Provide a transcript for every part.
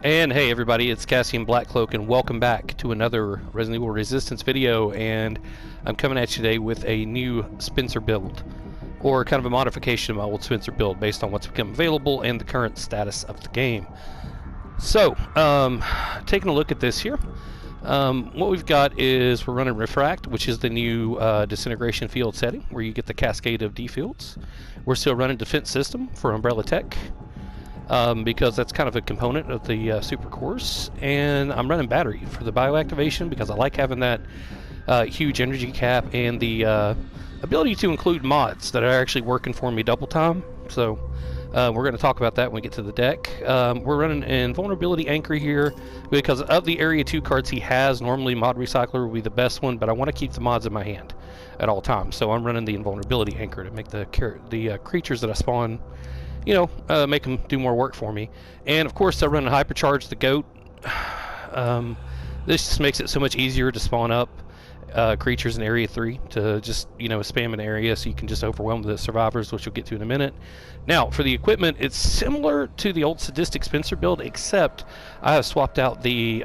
And hey everybody, it's Cassian Blackcloak and welcome back to another Resident Evil Resistance video, and I'm coming at you today with a new Spencer build, or kind of a modification of my old Spencer build based on what's become available and the current status of the game. So, taking a look at this here, what we've got is we're running Refract, which is the new disintegration field setting where you get the cascade of D fields. We're still running Defense System for Umbrella Tech. Because that's kind of a component of the super cores, and I'm running battery for the bioactivation because I like having that huge energy cap and the ability to include mods that are actually working for me double time. So we're going to talk about that when we get to the deck. We're running an Invulnerability Anchor here because of the Area 2 cards he has. Normally Mod Recycler would be the best one, but I want to keep the mods in my hand at all times. So I'm running the Invulnerability Anchor to make the creatures that I spawn, you know, make them do more work for me. And of course I run a Hypercharge the Goat. This just makes it so much easier to spawn up creatures in Area 3 to just, you know, spam an area so you can just overwhelm the survivors, which we'll get to in a minute. Now, for the equipment, it's similar to the old Sadistic Spencer build, except I have swapped out the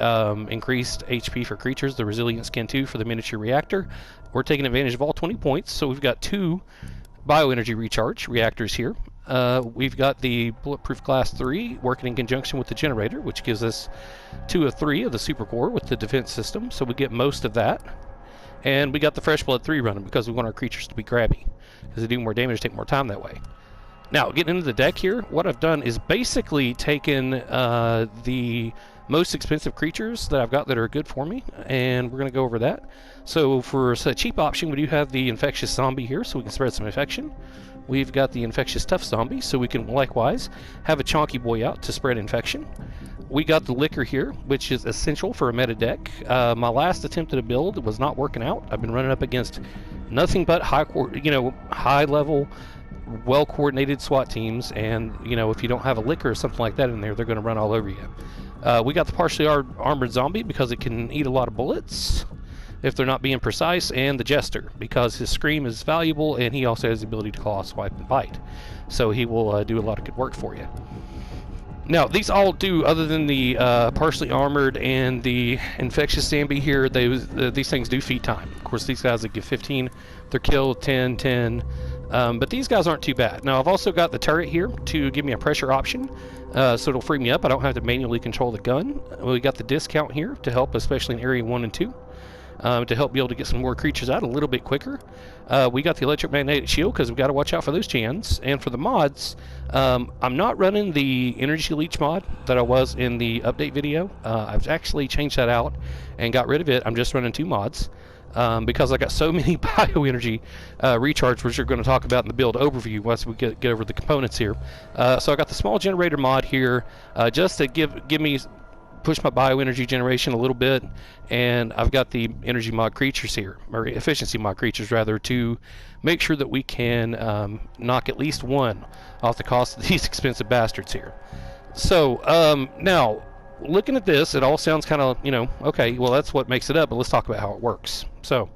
increased HP for creatures, the Resilient Skin 2 for the miniature reactor. We're taking advantage of all 20 points, so we've got 2 bioenergy recharge reactors here. We've got the Bulletproof Glass 3 working in conjunction with the generator, which gives us 2 of 3 of the super core with the defense system, so we get most of that. And we got the Fresh Blood 3 running because we want our creatures to be grabby, because they do more damage, take more time that way. Now, getting into the deck here, what I've done is basically taken the most expensive creatures that I've got that are good for me, and we're going to go over that. So for a cheap option, we do have the Infectious Zombie here, so we can spread some infection. We've got the Infectious Tough Zombie, so we can likewise have a Chonky Boy out to spread infection. We got the Liquor here, which is essential for a meta deck. My last attempt at a build was not working out. I've been running up against nothing but high level, well coordinated SWAT teams, and you know, if you don't have a Liquor or something like that in there, they're going to run all over you. We got the partially armored zombie because it can eat a lot of bullets if they're not being precise, and the Jester because his scream is valuable and he also has the ability to claw, swipe, and bite. So he will do a lot of good work for you. Now, these all do, other than the partially armored and the infectious zombie here, these things do feed time. Of course, these guys that give 15, they're killed 10, 10. But these guys aren't too bad. Now, I've also got the turret here to give me a pressure option, so it'll free me up. I don't have to manually control the gun. We got the discount here to help, especially in Area 1 and 2. To help be able to get some more creatures out a little bit quicker. We got the electromagnetic shield because we've got to watch out for those chans. And for the mods, I'm not running the energy leech mod that I was in the update video. I've actually changed that out and got rid of it. I'm just running 2 mods because I got so many bioenergy recharge, which we're going to talk about in the build overview once we get over the components here. So I got the small generator mod here just to give me, push my bioenergy generation a little bit, and I've got the energy mod creatures here, or efficiency mod creatures rather, to make sure that we can knock at least 1 off the cost of these expensive bastards here. So now looking at this, it all sounds kind of, you know, okay, well that's what makes it up, but let's talk about how it works. So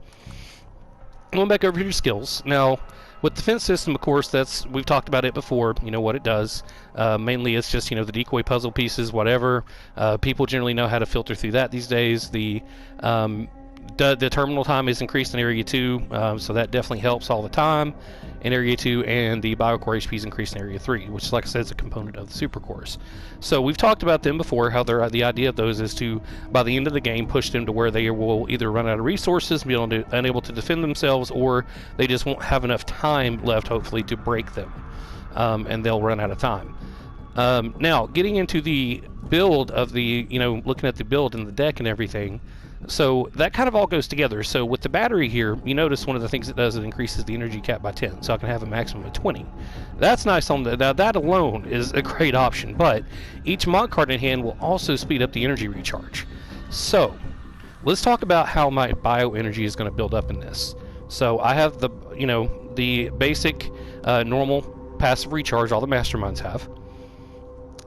going back over to your skills now. With the defense system, of course, we've talked about it before. You know what it does. Mainly, it's just, you know, the decoy puzzle pieces, whatever. People generally know how to filter through that these days. The terminal time is increased in Area 2, so that definitely helps all the time in Area 2, and the biocore HP is increased in Area 3, which, like I said, is a component of the super cores. So we've talked about them before, how the idea of those is to, by the end of the game, push them to where they will either run out of resources, be unable to defend themselves, or they just won't have enough time left, hopefully, to break them, and they'll run out of time. Now, getting into the build of the, you know, looking at the build and the deck and everything, so that kind of all goes together. So with the battery here, you notice one of the things it does, it increases the energy cap by 10, so I can have a maximum of 20. That's nice on the, now that alone is a great option, but each mod card in hand will also speed up the energy recharge. So let's talk about how my bioenergy is going to build up in this. So I have the, you know, the basic normal passive recharge all the masterminds have.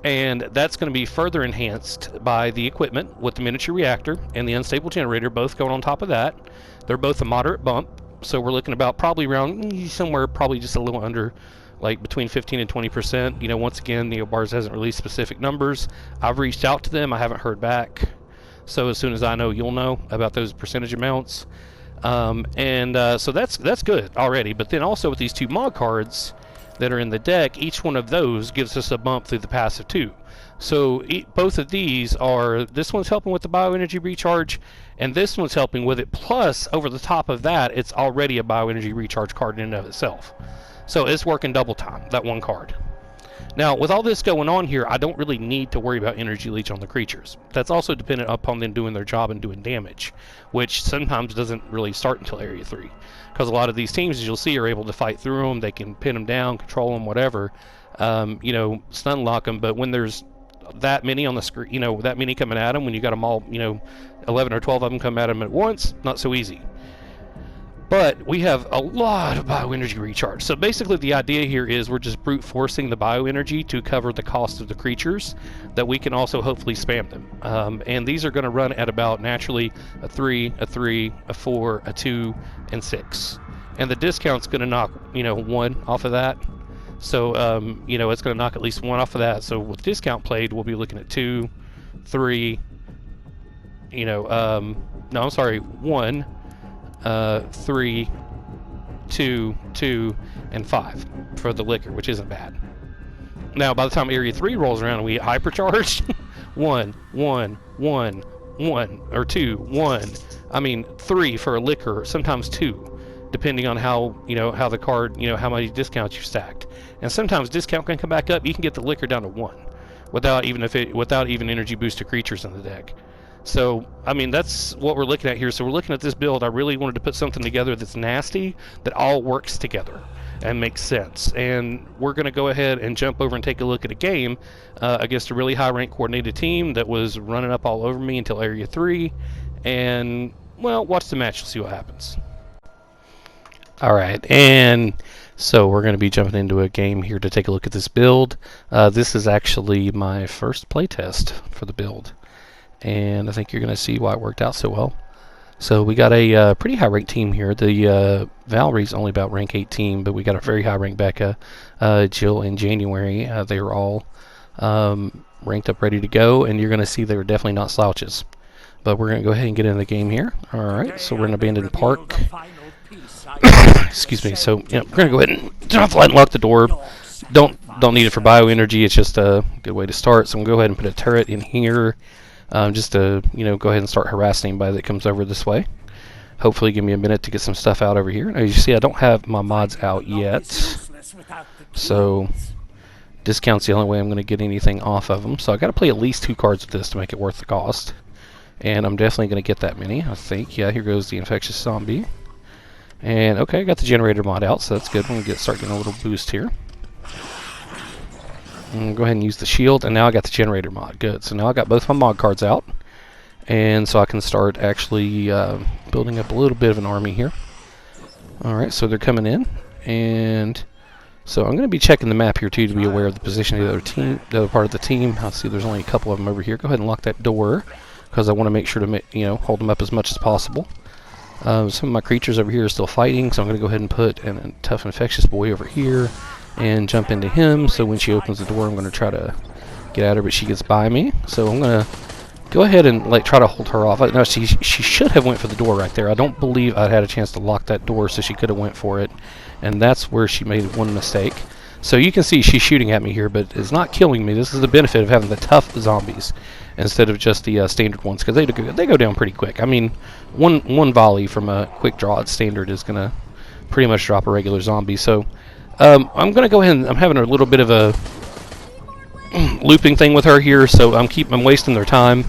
And that's going to be further enhanced by the equipment with the miniature reactor and the unstable generator, both going on top of that. They're both a moderate bump, so we're looking about probably around somewhere probably just a little under like between 15 and 20%. You know, once again, NeoBars hasn't released specific numbers. I've reached out to them. I haven't heard back. So as soon as I know, you'll know about those percentage amounts. So that's good already. But then also with these 2 mod cards that are in the deck, each one of those gives us a bump through the passive too. So both of these are, this one's helping with the bioenergy recharge, and this one's helping with it. Plus, over the top of that, it's already a bioenergy recharge card in and of itself. So it's working double time, that one card. Now, with all this going on here, I don't really need to worry about energy leech on the creatures. That's also dependent upon them doing their job and doing damage, which sometimes doesn't really start until Area 3. Because a lot of these teams, as you'll see, are able to fight through them. They can pin them down, control them, whatever. You know, stun lock them. But when there's that many on the screen, you know, that many coming at them, when you got them all, you know, 11 or 12 of them come at them at once, not so easy. But we have a lot of bioenergy recharge. So basically the idea here is we're just brute forcing the bioenergy to cover the cost of the creatures, that we can also hopefully spam them. And these are going to run at about naturally a 3, a 3, a 4, a 2, and 6. And the discount's going to knock, you know, 1 off of that. So, you know, it's going to knock at least 1 off of that. So with discount played, we'll be looking at 2, 3, you know, no, I'm sorry, 1, 3, 2, 2, and 5 for the liquor, which isn't bad. Now, by the time Area 3 rolls around and we hypercharge, 1, 1, 1, 1, or 2, 1. I mean, 3 for a liquor, sometimes 2, depending on how, you know, how the card, you know, how many discounts you stacked. And sometimes discount can come back up. You can get the liquor down to 1 without even energy booster creatures in the deck. So, I mean, that's what we're looking at here. So we're looking at this build. I really wanted to put something together that's nasty, that all works together and makes sense. And we're going to go ahead and jump over and take a look at a game against a really high-ranked coordinated team that was running up all over me until Area 3. And, well, watch the match. You'll see what happens. All right, and so we're going to be jumping into a game here to take a look at this build. This is actually my first playtest for the build, and I think you're going to see why it worked out so well. So we got a pretty high ranked team here. The Valerie's only about rank 18, but we got a very high ranked Becca, Jill, and January. They were all ranked up, ready to go, and you're going to see they were definitely not slouches. But we're going to go ahead and get into the game here. All right, so we're in Abandoned Park. Excuse me. So yeah, we're going to go ahead and turn off the light and lock the door. Don't need it for bioenergy. It's just a good way to start. So I'm going to go ahead and put a turret in here. Just to, you know, go ahead and start harassing anybody that comes over this way. Hopefully give me a minute to get some stuff out over here. Now, you see I don't have my mods out yet, so discount's the only way I'm going to get anything off of them. So I got to play at least 2 cards with this to make it worth the cost, and I'm definitely going to get that many, I think. Yeah, here goes the infectious zombie. And okay, I got the generator mod out, so that's good. We're going to start getting a little boost here. Go ahead and use the shield, and now I got the generator mod. Good. So now I got both my mod cards out, and so I can start actually building up a little bit of an army here. Alright, so they're coming in, and so I'm going to be checking the map here too to be aware of the position of the other team, the other part of the team. I see there's only a couple of them over here. Go ahead and lock that door, because I want to make sure to hold them up as much as possible. Some of my creatures over here are still fighting, so I'm going to go ahead and put a tough infectious boy over here and jump into him, so when she opens the door I'm going to try to get at her, but she gets by me. So I'm going to go ahead and try to hold her off. No, she should have went for the door right there. I don't believe I had a chance to lock that door, so she could have went for it, and that's where she made one mistake. So you can see she's shooting at me here, but it's not killing me. This is the benefit of having the tough zombies instead of just the standard ones, because they go down pretty quick. I mean, one volley from a quick draw at standard is going to pretty much drop a regular zombie. So I'm going to go ahead and I'm having a little bit of a looping thing with her here, so I'm wasting their time,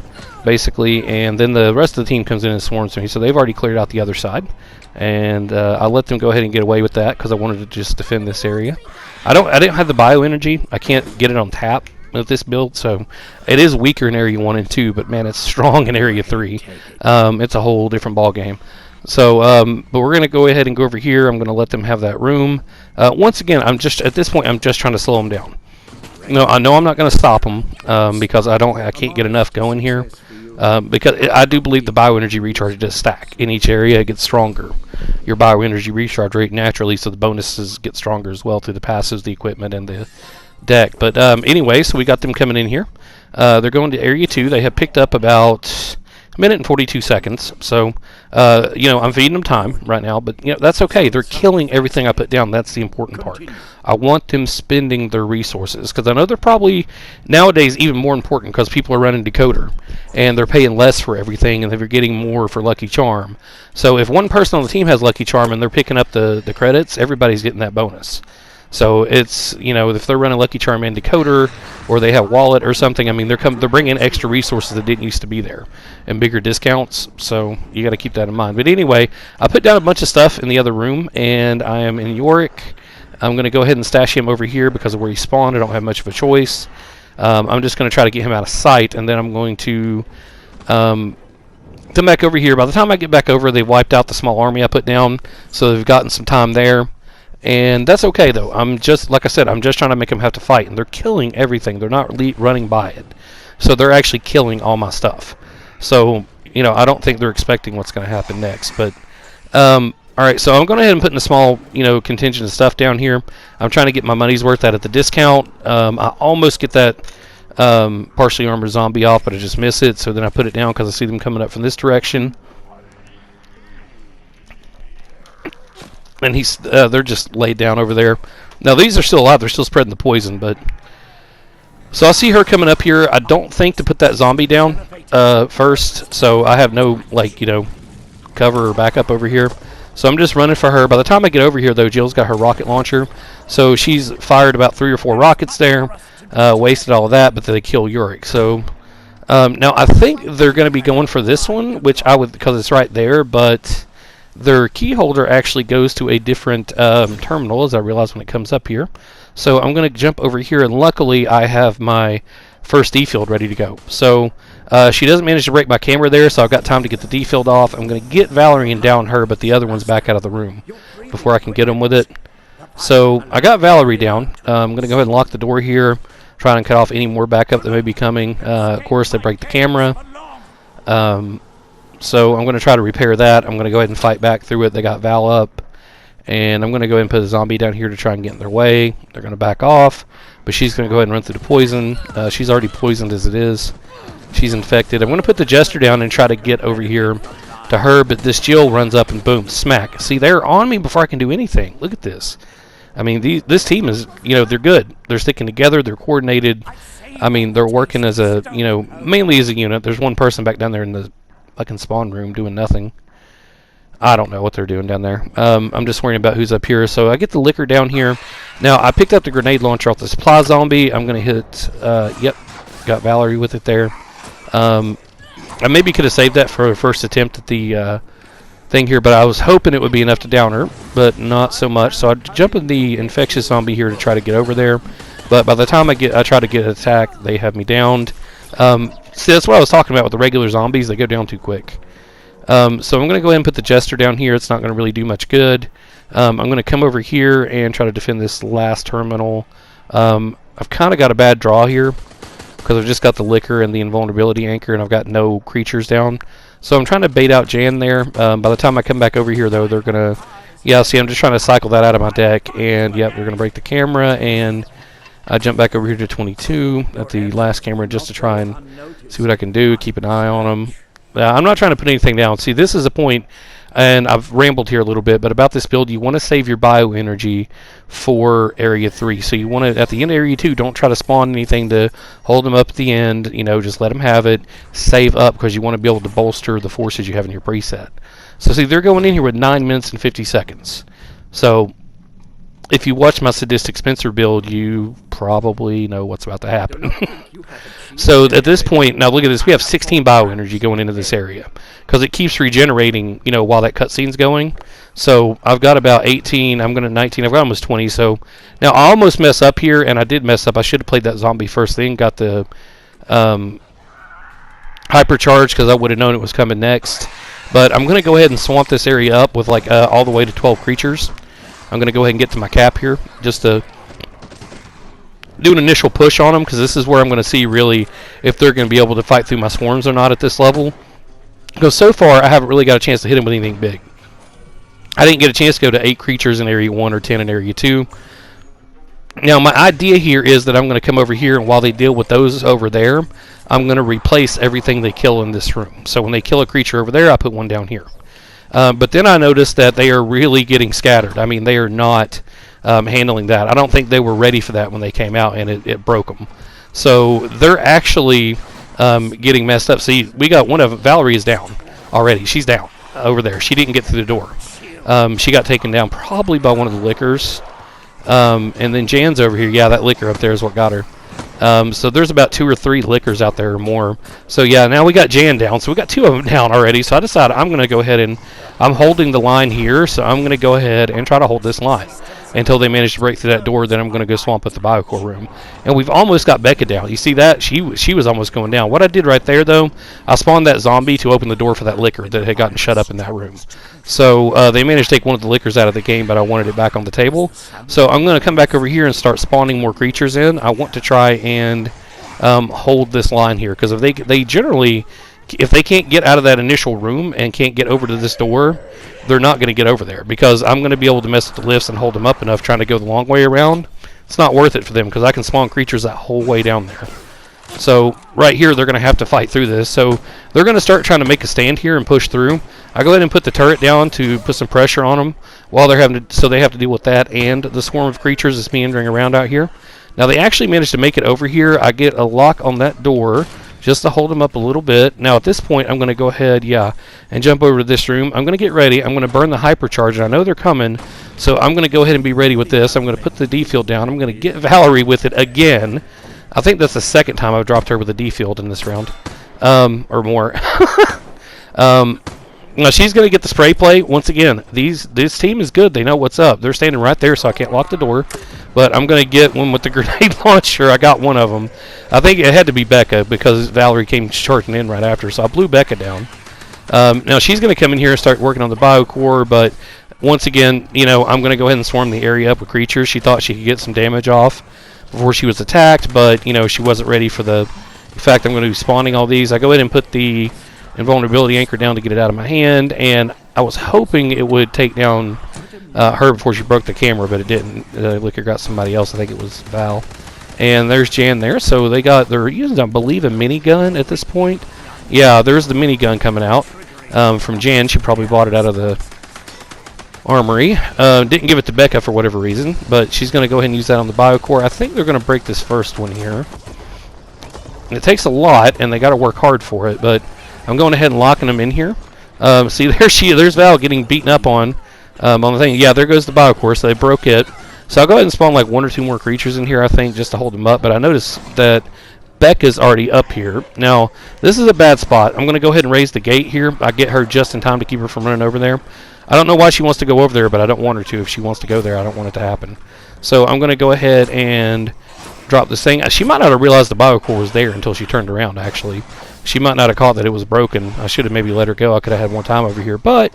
basically, and then the rest of the team comes in and swarms me. So they've already cleared out the other side, and I'll let them go ahead and get away with that because I wanted to just defend this area. I didn't have the bioenergy. I can't get it on tap with this build, so it is weaker in Area 1 and 2, but man, it's strong in Area 3. It's a whole different ball game. So, but we're going to go ahead and go over here. I'm going to let them have that room. Once again, at this point, I'm just trying to slow them down. No, I know I'm not going to stop them because I can't get enough going here. Because I do believe the bioenergy recharge does stack. In each area, it gets stronger. Your bioenergy recharge rate naturally, so the bonuses get stronger as well through the passives, the equipment, and the deck. But anyway, so we got them coming in here. They're going to Area 2. They have picked up about a minute and 42 seconds. So, I'm feeding them time right now, but that's okay. They're killing everything I put down. That's the important part. I want them spending their resources, because I know they're probably nowadays even more important because people are running decoder and they're paying less for everything and they're getting more for Lucky Charm. So if one person on the team has Lucky Charm and they're picking up the credits, everybody's getting that bonus. So it's, if they're running Lucky Charm and decoder, or they have wallet or something, I mean, they're bringing extra resources that didn't used to be there and bigger discounts. So you got to keep that in mind. But anyway, I put down a bunch of stuff in the other room, and I am in Yorick. I'm going to go ahead and stash him over here because of where he spawned. I don't have much of a choice. I'm just going to try to get him out of sight, and then I'm going to come back over here. By the time I get back over, they've wiped out the small army I put down, so they've gotten some time there. And that's okay, though. Like I said, I'm just trying to make them have to fight, and they're killing everything. They're not running by it. So they're actually killing all my stuff. So, I don't think they're expecting what's going to happen next. But, all right, so I'm going ahead and putting a small, contingent of stuff down here. I'm trying to get my money's worth out at the discount. I almost get that partially armored zombie off, but I just miss it. So then I put it down because I see them coming up from this direction. And they're just laid down over there. Now these are still alive. They're still spreading the poison, but so I see her coming up here. I don't think to put that zombie down first, so I have no cover or backup over here. So I'm just running for her. By the time I get over here, though, Jill's got her rocket launcher, so she's fired about 3 or 4 rockets there, wasted all of that, but they kill Yorick. So now I think they're going to be going for this one, which I would, because it's right there, but their key holder actually goes to a different terminal, as I realize when it comes up here. So I'm going to jump over here, and luckily I have my first D-field ready to go. So she doesn't manage to break my camera there, so I've got time to get the D-field off. I'm going to get Valerie and down her, but the other one's back out of the room before I can get them with it. So I got Valerie down. I'm going to go ahead and lock the door here, try and cut off any more backup that may be coming. Of course, they break the camera. So I'm going to try to repair that. I'm going to go ahead and fight back through it. They got Val up. And I'm going to go ahead and put a zombie down here to try and get in their way. They're going to back off. But she's going to go ahead and run through the poison. She's already poisoned as it is. She's infected. I'm going to put the Jester down and try to get over here to her. But this Jill runs up and boom, smack. See, they're on me before I can do anything. Look at this. I mean, this team is, they're good. They're sticking together. They're coordinated. I mean, they're working as a, mainly as a unit. There's one person back down there in the fucking spawn room doing nothing. I don't know what they're doing down there. I'm just worrying about who's up here. So I get the liquor down here. Now, I picked up the grenade launcher off the supply zombie. I'm going to hit, yep, got Valerie with it there. I maybe could have saved that for a first attempt at the thing here, but I was hoping it would be enough to down her, but not so much. So I jump in the infectious zombie here to try to get over there. But by the time I try to get an attack, they have me downed. See, that's what I was talking about with the regular zombies. They go down too quick. So I'm going to go ahead and put the Jester down here. It's not going to really do much good. I'm going to come over here and try to defend this last terminal. I've kind of got a bad draw here because I've just got the liquor and the invulnerability anchor, and I've got no creatures down. So I'm trying to bait out Jan there. By the time I come back over here, though, they're going to... Yeah, see, I'm just trying to cycle that out of my deck, and yep, they're going to break the camera, and I jump back over here to 22 at the last camera just to try and see what I can do, keep an eye on them. I'm not trying to put anything down. See, this is a point, and I've rambled here a little bit, but about this build, you want to save your bioenergy for Area 3. So you want to, at the end of Area 2, don't try to spawn anything to hold them up at the end. Just let them have it. Save up, because you want to be able to bolster the forces you have in your preset. So see, they're going in here with 9 minutes and 50 seconds. So if you watch my Sadistic Spencer build, you probably know what's about to happen. So at this point, now look at this, we have 16 bioenergy going into this area because it keeps regenerating, while that cutscene's going. So I've got about 18, I'm going to 19, I've got almost 20. So now I almost mess up here, and I did mess up. I should have played that zombie first thing, got the hypercharge because I would have known it was coming next. But I'm going to go ahead and swamp this area up with all the way to 12 creatures. I'm going to go ahead and get to my cap here just to do an initial push on them, because this is where I'm going to see really if they're going to be able to fight through my swarms or not at this level. Because so far, I haven't really got a chance to hit them with anything big. I didn't get a chance to go to 8 creatures in Area 1 or 10 in Area 2. Now, my idea here is that I'm going to come over here, and while they deal with those over there, I'm going to replace everything they kill in this room. So when they kill a creature over there, I put one down here. But then I noticed that they are really getting scattered. I mean, they are not handling that. I don't think they were ready for that when they came out, and it broke them. So they're actually getting messed up. See, we got one of them. Valerie is down already. She's down over there. She didn't get through the door. She got taken down probably by one of the lickers. And then Jan's over here. Yeah, that licker up there is what got her. So there's about 2 or 3 lickers out there or more. So yeah, now we got Jan down. So we got 2 of them down already. So I decided I'm going to go ahead and I'm holding the line here. So I'm going to go ahead and try to hold this line until they manage to break through that door. Then I'm going to go swamp at the biocore room. And we've almost got Becca down. You see that? She was almost going down. What I did right there, though, I spawned that zombie to open the door for that licker that had gotten shut up in that room. So they managed to take one of the lickers out of the game, but I wanted it back on the table. So I'm going to come back over here and start spawning more creatures in. I want to try and hold this line here, because if they generally, if they can't get out of that initial room and can't get over to this door, they're not going to get over there, because I'm going to be able to mess with the lifts and hold them up enough trying to go the long way around. It's not worth it for them, because I can spawn creatures that whole way down there. So right here, they're going to have to fight through this. So they're going to start trying to make a stand here and push through. I go ahead and put the turret down to put some pressure on them while they're having to, so they have to deal with that and the swarm of creatures that's meandering around out here. Now they actually managed to make it over here. I get a lock on that door just to hold them up a little bit. Now at this point, I'm going to go ahead, and jump over to this room. I'm going to get ready. I'm going to burn the hypercharge, and I know they're coming, so I'm going to go ahead and be ready with this. I'm going to put the D-field down. I'm going to get Valerie with it again. I think that's the second time I've dropped her with a D-field in this round, or more. Now she's going to get the spray play. Once again, this team is good. They know what's up. They're standing right there, so I can't lock the door. But I'm going to get one with the grenade launcher. I got one of them. I think it had to be Becca, because Valerie came charging in right after, so I blew Becca down. Now she's going to come in here and start working on the biocore, but once again, I'm going to go ahead and swarm the area up with creatures. She thought she could get some damage off before she was attacked, but she wasn't ready for the fact I'm going to be spawning all these. I go ahead and put the invulnerability anchor down to get it out of my hand, and I was hoping it would take down her before she broke the camera, but it didn't. Licker got somebody else. I think it was Val. And there's Jan there. So they're using, I believe, a minigun at this point. Yeah, there's the minigun coming out from Jan. She probably bought it out of the armory. Didn't give it to Becca for whatever reason, but she's going to go ahead and use that on the biocore. I think they're going to break this first one here. And it takes a lot, and they got to work hard for it, but I'm going ahead and locking them in here. See, there's Val getting beaten up on the thing. Yeah, there goes the biocore, so they broke it. So I'll go ahead and spawn like 1 or 2 more creatures in here, I think, just to hold them up. But I noticed that Becca's already up here. Now, this is a bad spot. I'm going to go ahead and raise the gate here. I get her just in time to keep her from running over there. I don't know why she wants to go over there, but I don't want her to. If she wants to go there, I don't want it to happen. So I'm going to go ahead and drop this thing. She might not have realized the biocore was there until she turned around, actually. She might not have caught that it was broken. I should have maybe let her go. I could have had more time over here, but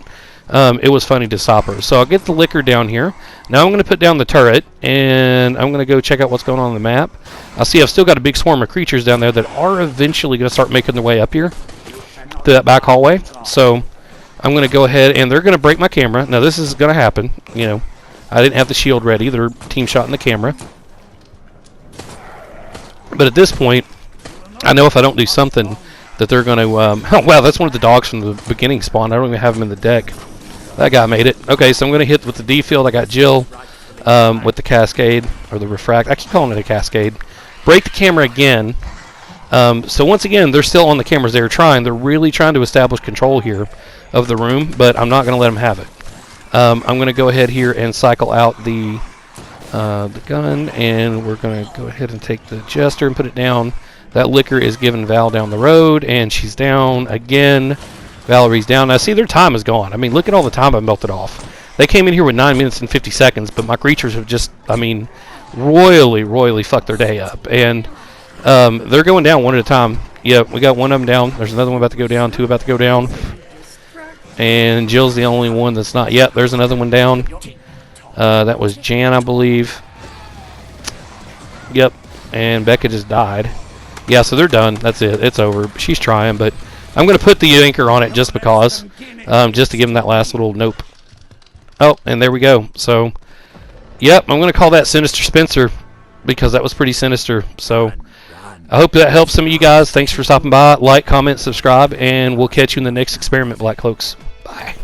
it was funny to stop her. So I'll get the licker down here. Now I'm going to put down the turret, and I'm going to go check out what's going on the map. I see I've still got a big swarm of creatures down there that are eventually going to start making their way up here through that back hallway. So I'm going to go ahead, and they're going to break my camera. Now this is going to happen. I didn't have the shield ready. They're team shotting the camera. But at this point, I know if I don't do something that they're going to... oh, wow, that's one of the dogs from the beginning spawn. I don't even have him in the deck. That guy made it. Okay, so I'm going to hit with the D-field. I got Jill with the cascade, or the refract. I keep calling it a cascade. Break the camera again. So once again, they're still on the cameras. They're really trying to establish control here of the room, but I'm not going to let them have it. I'm going to go ahead here and cycle out the gun, and we're going to go ahead and take the Jester and put it down. That licker is giving Val down the road, and she's down again. Valerie's down. Now, see, their time is gone. I mean, look at all the time I melted off. They came in here with 9 minutes and 50 seconds, but my creatures have just, royally fucked their day up. And they're going down one at a time. Yep, we got one of them down. There's another one about to go down, 2 about to go down. And Jill's the only one that's not. Yep, there's another one down. That was Jan, I believe. Yep. And Becca just died. Yeah, so they're done. That's it. It's over. She's trying, but I'm going to put the anchor on it just because. Just to give them that last little nope. Oh, and there we go. So, yep, I'm going to call that Sinister Spencer because that was pretty sinister. So, I hope that helps some of you guys. Thanks for stopping by. Like, comment, subscribe, and we'll catch you in the next experiment, Black Cloaks. Bye.